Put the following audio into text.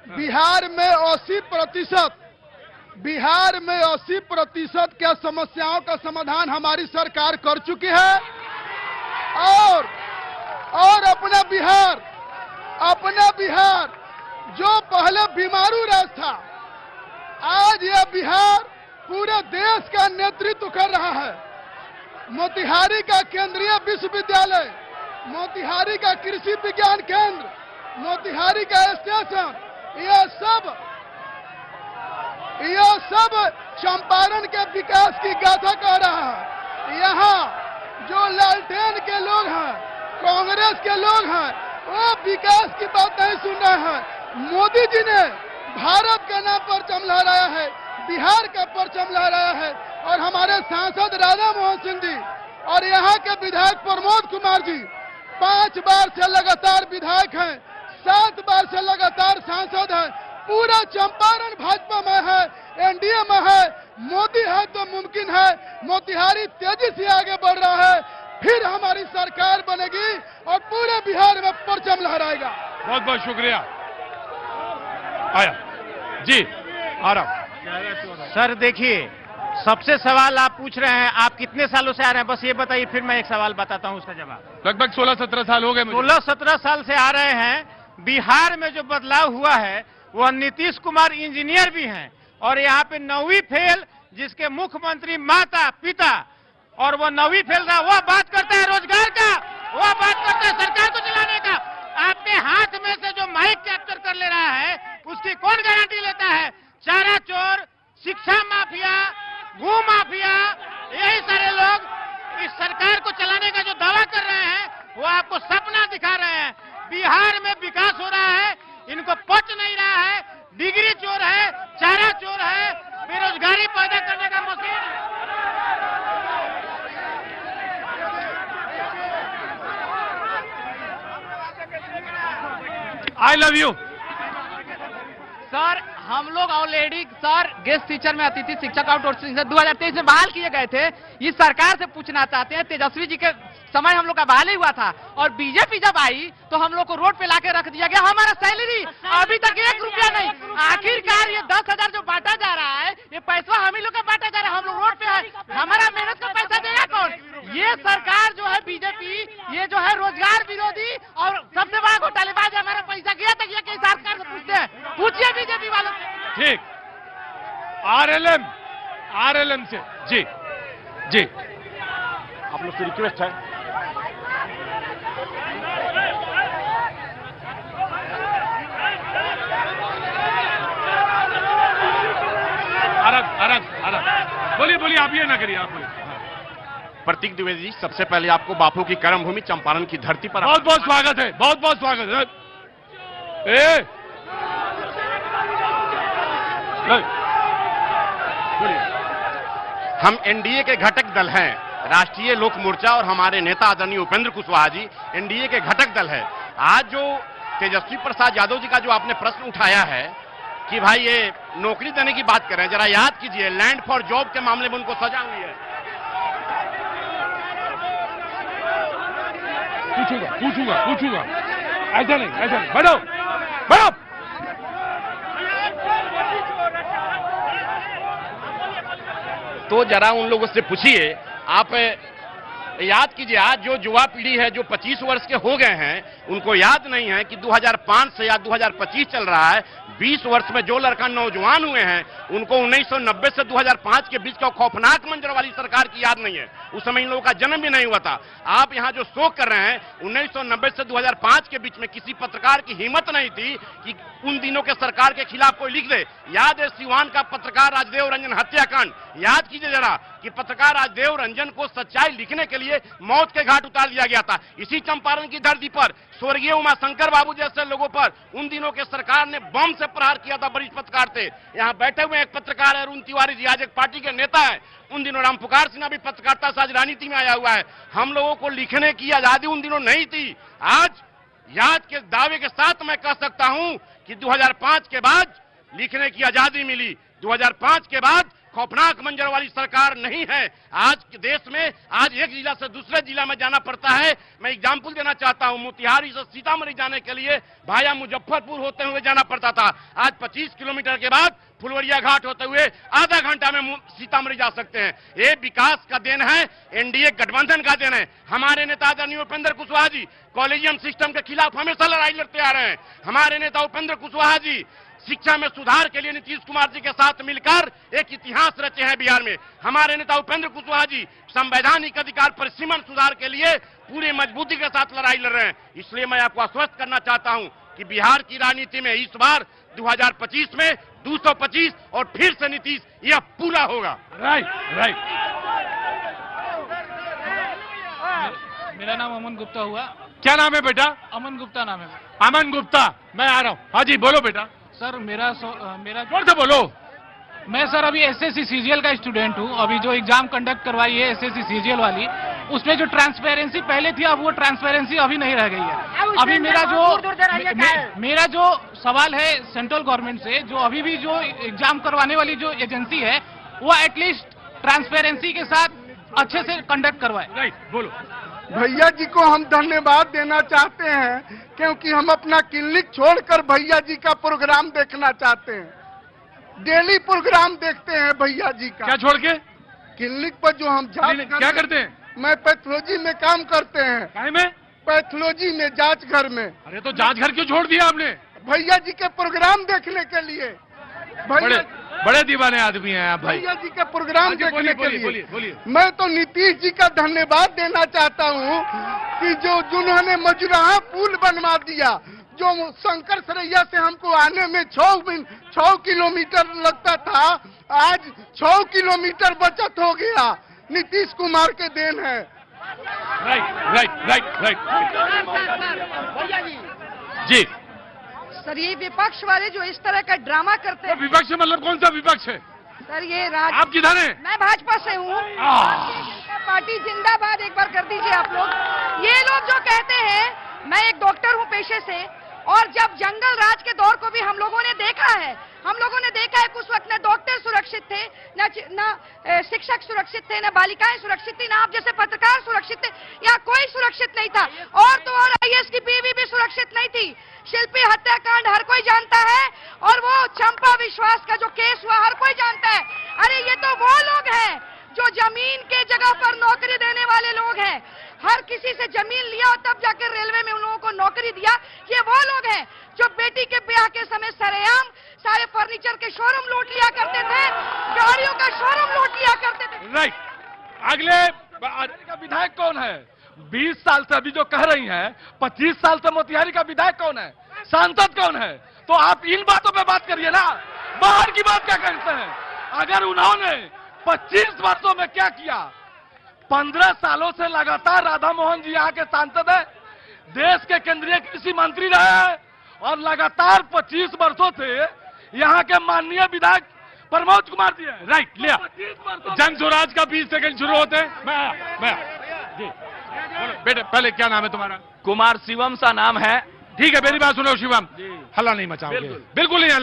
बिहार में 80% के समस्याओं का समाधान हमारी सरकार कर चुकी है और अपना बिहार जो पहले बीमारू राज्य था, आज यह बिहार पूरे देश का नेतृत्व कर रहा है। मोतिहारी का केंद्रीय विश्वविद्यालय, मोतिहारी का कृषि विज्ञान केंद्र, मोतिहारी का स्टेशन, यह सब चंपारण के विकास की गाथा कह रहा है। यहाँ जो लालटेन के लोग हैं, कांग्रेस के लोग हैं, वो विकास की बात नहीं सुन रहे हैं। मोदी जी ने भारत का नाम परचम लहराया है, बिहार का परचम लहराया है, और हमारे सांसद राधा मोहन सिंह जी और यहाँ के विधायक प्रमोद कुमार जी 5 बार से लगातार विधायक हैं, 7 बार से लगातार सांसद हैं। पूरा चंपारण भाजपा में है, एनडीए में है। मोदी है तो मुमकिन है। मोतिहारी तेजी से आगे बढ़ रहा है, फिर हमारी सरकार बनेगी और पूरे बिहार में परचम लहराएगा। बहुत बहुत शुक्रिया। आया जी, आ रहा हूं। सर देखिए, सबसे सवाल आप पूछ रहे हैं, आप कितने सालों से आ रहे हैं, बस ये बताइए, फिर मैं एक सवाल बताता हूं उसका जवाब। लगभग 16-17 साल हो गए मुझे। 16-17 साल से आ रहे हैं। बिहार में जो बदलाव हुआ है वह नीतीश कुमार इंजीनियर भी हैं, और यहाँ पे 9वीं फेल जिसके मुख्यमंत्री माता पिता, और वह 9वीं फेल रहा, वह बात करता है रोजगार का, वह बात करता है सरकार को चलाने का। आपके हाथ में से जो माइक कैप्चर कर ले रहा है उसकी कौन गारंटी लेता है? चारा चोर, शिक्षा माफिया, भू माफिया, यही सारे लोग इस सरकार को चलाने का जो दावा कर रहे हैं वो आपको सपना दिखा रहे हैं। बिहार में विकास हो रहा है, इनको पच नहीं रहा है। डिग्री चोर है, चारा चोर है, बेरोजगारी पैदा करने का machine. I love you sir. हम लोग ऑलरेडी सर गेस्ट टीचर में अतिथि शिक्षक आउटसोर्सिंग से 2023 में बहाल किए गए थे। इस सरकार से पूछना चाहते हैं, तेजस्वी जी के समय हम लोग का बहाल ही हुआ था, और बीजेपी जब आई तो हम लोग को रोड पे लाके रख दिया गया। हमारा सैलरी अभी तक 1 रुपया नहीं। आखिरकार ये 10,000 जो बांटा जा रहा है, ये पैसा हम ही लोग का बांटा जा रहा है। हम लोग रोड पे है, हमारा मेहनत का पैसा देगा कौन? ये सरकार जो है बीजेपी, ये जो है रोजगार विरोधी और सबसे बड़ा घोटालेबाज है। हमारा पैसा गया तक ये कई सरकार से पूछते हैं, पूछिए बीजेपी वालों। ठीक, आरएलएम से जी आप लोग से रिक्वेस्ट है, बोलिए, आप ये ना करिए, आप बोलिए। प्रतीक द्विवेदी जी, सबसे पहले आपको बापू की कर्म भूमि चंपारण की धरती पर बहुत बहुत स्वागत है, बहुत बहुत स्वागत है। हम एनडीए के घटक दल हैं। राष्ट्रीय लोक मोर्चा और हमारे नेता आदरणीय उपेंद्र कुशवाहा जी एनडीए के घटक दल है। आज जो तेजस्वी प्रसाद यादव जी का जो आपने प्रश्न उठाया है कि भाई ये नौकरी देने की बात कर रहे हैं, जरा याद कीजिए, लैंड फॉर जॉब के मामले में उनको सजा हुई है। पूछूंगा, ऐसा नहीं, बढ़ो। तो जरा उन लोगों से पूछिए, आप याद कीजिए, आज जो युवा पीढ़ी है जो 25 वर्ष के हो गए हैं, उनको याद नहीं है कि 2005 से या 2025 चल रहा है, 20 वर्ष में जो लड़का नौजवान हुए हैं उनको 1990 से 2005 के बीच का खौफनाक मंजर वाली सरकार की याद नहीं है। उस समय इन लोगों का जन्म भी नहीं हुआ था। आप यहाँ जो शोक कर रहे हैं, 1990 से 2005 के बीच में किसी पत्रकार की हिम्मत नहीं थी कि उन दिनों के सरकार के खिलाफ कोई लिख दे। याद है सिवान का पत्रकार राजदेव रंजन हत्याकांड, याद कीजिए जरा कि पत्रकार राजदेव रंजन को सच्चाई लिखने के लिए मौत के घाट उतार दिया गया था। इसी चंपारण की धरती पर स्वर्गीय उमाशंकर बाबू जैसे लोगों पर उन दिनों के सरकार ने बम से प्रहार किया था। वरिष्ठ पत्रकार थे, यहाँ बैठे हुए एक पत्रकार है अरुण तिवारी जी, आज एक पार्टी के नेता है। उन दिनों राम पुकार सिन्हा भी पत्रकारिता से आज राजनीति में आया हुआ है। हम लोगों को लिखने की आजादी उन दिनों नहीं थी। आज याद के दावे के साथ मैं कह सकता हूं कि 2005 के बाद लिखने की आजादी मिली, 2005 के बाद खौफनाक मंजर वाली सरकार नहीं है। आज के देश में आज एक जिला से दूसरे जिला में जाना पड़ता है। मैं एग्जाम्पल देना चाहता हूं, मोतिहारी से सीतामढ़ी जाने के लिए भाया मुजफ्फरपुर होते हुए जाना पड़ता था। आज 25 किलोमीटर के बाद फुलवरिया घाट होते हुए आधा घंटा में सीतामढ़ी जा सकते हैं। ये विकास का देन है, एनडीए गठबंधन का देन है। हमारे नेता आदरणीय उपेंद्र कुशवाहा जी कॉलेजियम सिस्टम के खिलाफ हमेशा लड़ाई लड़ते आ रहे हैं। हमारे नेता उपेंद्र कुशवाहा जी शिक्षा में सुधार के लिए नीतीश कुमार जी के साथ मिलकर एक इतिहास रचे हैं बिहार में। हमारे नेता उपेंद्र कुशवाहा जी संवैधानिक अधिकार परिसीमन सुधार के लिए पूरी मजबूती के साथ लड़ाई लड़ रहे हैं। इसलिए मैं आपको आश्वस्त करना चाहता हूं कि बिहार की राजनीति में इस बार 2025 में 225 और फिर से नीतीश यह पूरा होगा। Right right. मेरा नाम अमन गुप्ता हुआ। क्या नाम है बेटा? अमन गुप्ता नाम है। अमन गुप्ता, मैं आ रहा हूँ। हाँ जी बोलो बेटा। सर मेरा जोर से बोलो। मैं सर अभी एसएससी सीजीएल का स्टूडेंट हूँ। अभी जो एग्जाम कंडक्ट करवाई है एसएससी सीजीएल वाली, उसमें जो ट्रांसपेरेंसी पहले थी अब वो ट्रांसपेरेंसी अभी नहीं रह गई है। अभी मेरा जो सवाल है सेंट्रल गवर्नमेंट से, जो अभी भी जो एग्जाम करवाने वाली जो एजेंसी है वो एटलीस्ट ट्रांसपेरेंसी के साथ अच्छे से कंडक्ट करवाए। राइट बोलो। भैया जी को हम धन्यवाद देना चाहते हैं क्योंकि हम अपना क्लिनिक छोड़कर भैया जी का प्रोग्राम देखना चाहते हैं। डेली प्रोग्राम देखते हैं भैया जी का। क्या छोड़ के? क्लिनिक पर जो हम जांच क्या करते हैं? मैं पैथोलॉजी में काम करते हैं। काहे में? पैथोलॉजी में, जांच घर में। अरे तो जांच घर क्यों छोड़ दिया आपने? भैया जी के प्रोग्राम देखने के लिए। बड़े दीवाने आदमी हैं आप भाई। भैया जी के प्रोग्राम देखने के लिए। बोलिए। मैं तो नीतीश जी का धन्यवाद देना चाहता हूँ कि जिन्होंने मजुराहा पुल बनवा दिया, जो शंकर सरैया से हमको आने में 6 किलोमीटर लगता था, आज 6 किलोमीटर बचत हो गया। नीतीश कुमार के देन है। राइट। जी सर ये विपक्ष वाले जो इस तरह का ड्रामा करते हैं। विपक्ष मतलब कौन सा विपक्ष है? सर ये आप किधर हैं? मैं भाजपा से हूँ। पार्टी जिंदाबाद एक बार कर दीजिए आप लोग। ये लोग जो कहते हैं, मैं एक डॉक्टर हूँ पेशे से, और जब जंगल राज के दौर को भी हम लोगों ने देखा है, कि उस वक्त न डॉक्टर सुरक्षित थे, न शिक्षक सुरक्षित थे, न बालिकाएं सुरक्षित थी, न आप जैसे पत्रकार सुरक्षित थे। यहाँ कोई सुरक्षित नहीं था। और तो और आईएएस की बीवी भी सुरक्षित नहीं थी। शिल्पी हत्याकांड हर कोई जानता है, और वो चंपा विश्वास का जो केस हुआ हर कोई जानता है। अरे ये तो वो लोग हैं जो जमीन के जगह पर नौकरी देने वाले लोग हैं। हर किसी से जमीन लिया और तब जाकर रेलवे में उन लोगों को नौकरी दिया। ये वो लोग हैं जो बेटी के ब्याह के समय सरेआम सारे फर्नीचर के शोरूम लूट लिया करते थे, गाड़ियों का शोरूम लूट लिया करते थे। राइट। अगले का विधायक कौन है? 20 साल से अभी जो कह रही हैं, 25 साल से मोतिहारी का विधायक कौन है? सांसद कौन है? तो आप इन बातों पे बात करिए ना, बाहर की बात क्या करते हैं? अगर उन्होंने 25 वर्षों में क्या किया? 15 सालों से लगातार राधा मोहन जी यहाँ के सांसद है, देश के केंद्रीय कृषि मंत्री रहे हैं, और लगातार 25 वर्षों से यहाँ के माननीय विधायक प्रमोद कुमार जी है। राइट, लिया। जंग स्वराज का 20 सेकंड शुरू होते हैं। मैं जी बेटे, पहले क्या नाम है तुम्हारा? कुमार शिवम सा नाम है। ठीक है, मेरी बात सुनो शिवम, हल्ला नहीं मचाओगे। बिल्कुल नहीं हल्ला